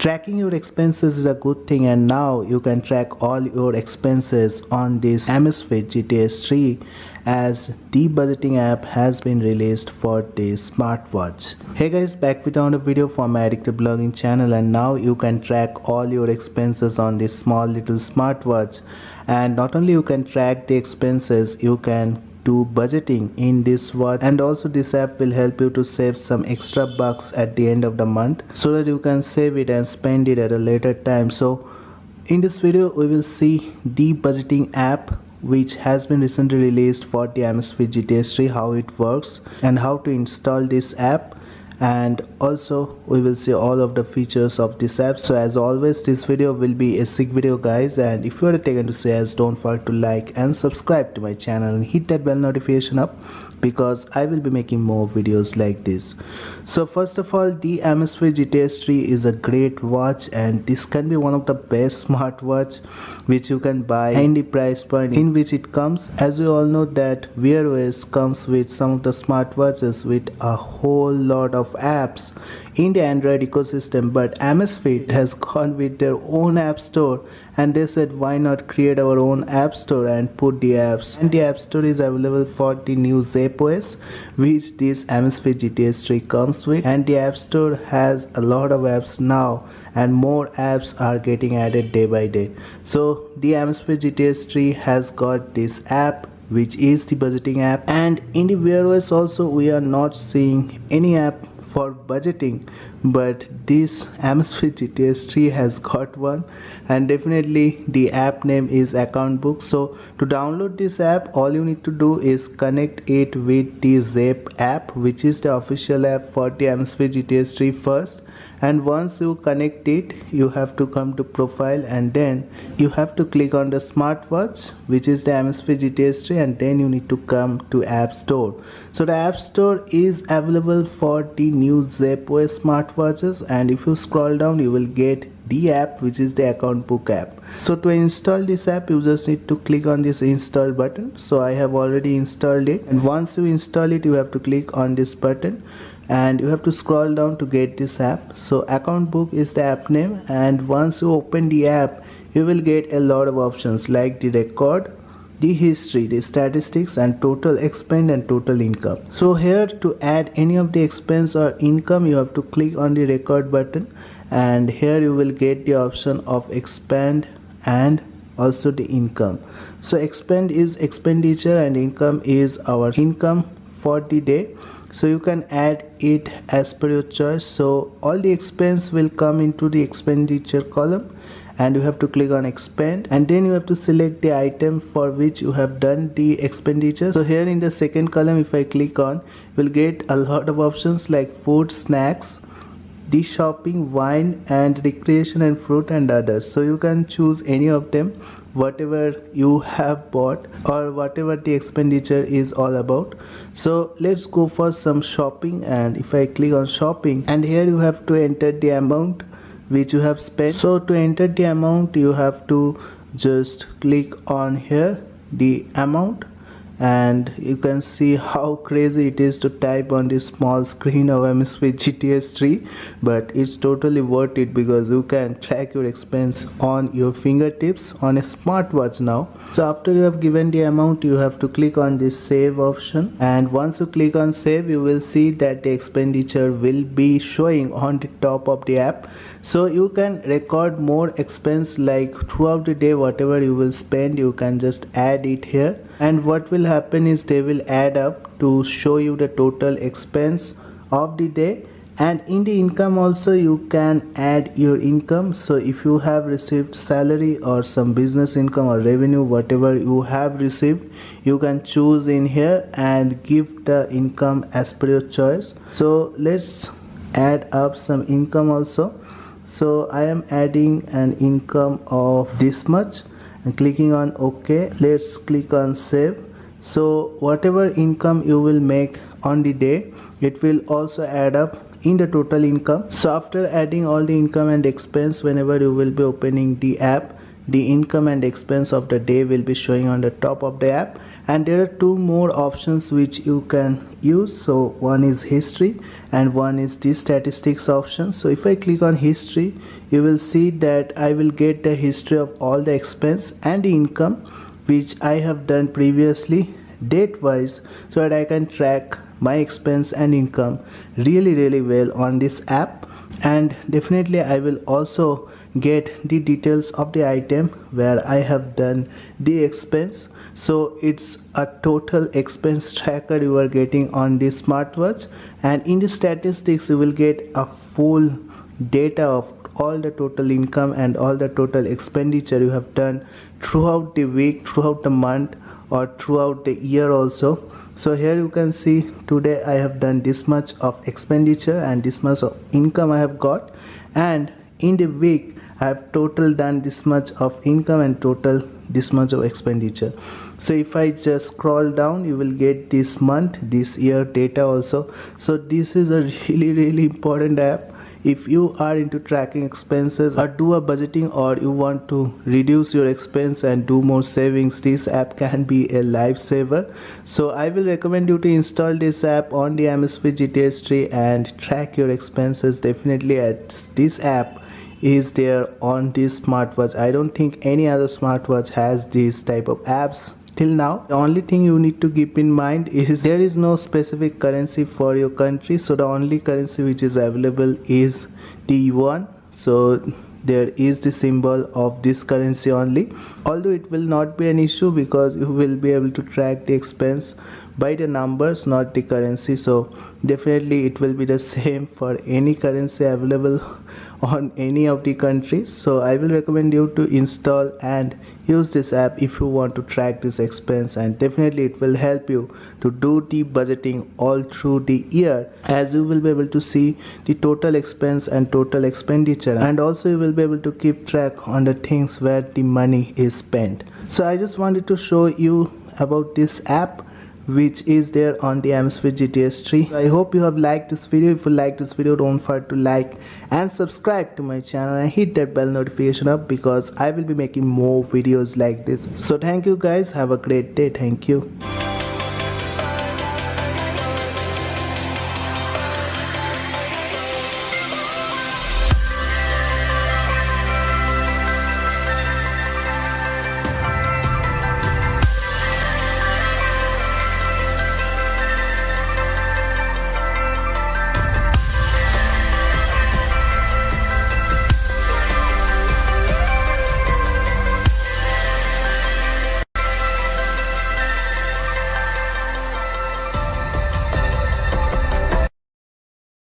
Tracking your expenses is a good thing, and now you can track all your expenses on this Amazfit GTS 3 as the budgeting app has been released for this smartwatch. Hey guys, back with another video for my addictive blogging channel, and now you can track all your expenses on this small little smartwatch. And not only you can track the expenses, you can do budgeting in this watch, and also this app will help you to save some extra bucks at the end of the month so that you can save it and spend it at a later time. So in this video we will see the budgeting app which has been recently released for the Amazfit GTS 3, how it works and how to install this app, and also we will see all of the features of this app. So as always, this video will be a sick video guys, and if you are taken to say as, don't forget to like and subscribe to my channel and hit that bell notification up, because I will be making more videos like this. So first of all, the Amazfit GTS 3 is a great watch, and this can be one of the best smartwatch which you can buy in the price point in which it comes. As we all know that Wear OS comes with some of the smartwatches with a whole lot of apps in the Android ecosystem, but Amazfit has gone with their own app store, and they said why not create our own app store and put the apps, and the app store is available for the new Zepp OS which this Amazfit GTS 3 comes with, and the app store has a lot of apps now and more apps are getting added day by day. So the Amazfit GTS 3 has got this app which is the budgeting app, and in the Wear OS also we are not seeing any app for budgeting, but this Amazfit GTS 3 has got one, and definitely the app name is Account Book. So to download this app, all you need to do is connect it with the Zepp app, which is the official app for the Amazfit GTS 3 first. And once you connect it, you have to come to profile, and then you have to click on the smartwatch which is the Amazfit GTS 3, and then you need to come to App Store. So the App Store is available for the new Zepp OS smartwatches, and if you scroll down you will get the app which is the Account Book app. So to install this app you just need to click on this install button. So I have already installed it, and once you install it you have to click on this button and you have to scroll down to get this app. So Account Book is the app name, and once you open the app you will get a lot of options like the record, the history, the statistics, and total expend and total income. So here to add any of the expense or income you have to click on the record button, and here you will get the option of expend and also the income. So expend is expenditure and income is our income for the day. So you can add it as per your choice. So all the expense will come into the expenditure column, and you have to click on expend, and then you have to select the item for which you have done the expenditure. So here in the second column, if I click on, you will get a lot of options like food, snacks, the shopping, wine and recreation, and fruit and others. So you can choose any of them, whatever you have bought or whatever the expenditure is all about. So let's go for some shopping, and if I click on shopping, and here you have to enter the amount which you have spent. So to enter the amount you have to just click on here the amount, and you can see how crazy it is to type on this small screen of Amazfit GTS 3, but it's totally worth it because you can track your expense on your fingertips on a smartwatch now. So after you have given the amount, you have to click on this save option, and once you click on save you will see that the expenditure will be showing on the top of the app. So you can record more expense, like throughout the day whatever you will spend you can just add it here, and what will happen is they will add up to show you the total expense of the day. And in the income also you can add your income. So if you have received salary or some business income or revenue, whatever you have received, you can choose in here and give the income as per your choice. So let's add up some income also. So I am adding an income of this much and clicking on OK. Let's click on save. So whatever income you will make on the day, it will also add up in the total income. So after adding all the income and expense, whenever you will be opening the app, the income and expense of the day will be showing on the top of the app. And there are two more options which you can use. So one is history and one is the statistics option. So if I click on history, you will see that I will get the history of all the expense and the income which I have done previously date wise, so that I can track my expense and income really well on this app. And definitely I will also get the details of the item where I have done the expense. So it's a total expense tracker you are getting on this smartwatch, and in the statistics you will get a full data of all the total income and all the total expenditure you have done throughout the week, throughout the month, or throughout the year also. So here you can see today I have done this much of expenditure and this much of income I have got, and in the week I have total done this much of income and total this much of expenditure. So if I just scroll down, you will get this month, this year data also. So this is a really important app. If you are into tracking expenses or do a budgeting, or you want to reduce your expense and do more savings, this app can be a lifesaver. So I will recommend you to install this app on the Amazfit Gts 3 and track your expenses. Definitely this app is there on this smartwatch. I don't think any other smartwatch has this type of apps till now. The only thing you need to keep in mind is there is no specific currency for your country. So the only currency which is available is the yuan. So there is the symbol of this currency only, although it will not be an issue because you will be able to track the expense by the numbers, not the currency. So definitely it will be the same for any currency available on any of the countries. So I will recommend you to install and use this app if you want to track this expense, and definitely it will help you to do the budgeting all through the year, as you will be able to see the total expense and total expenditure, and also you will be able to keep track on the things where the money is spent. So I just wanted to show you about this app which is there on the Amazfit Gts 3. I hope you have liked this video. If you like this video, don't forget to like and subscribe to my channel and hit that bell notification up, because I will be making more videos like this. So thank you guys, have a great day. Thank you.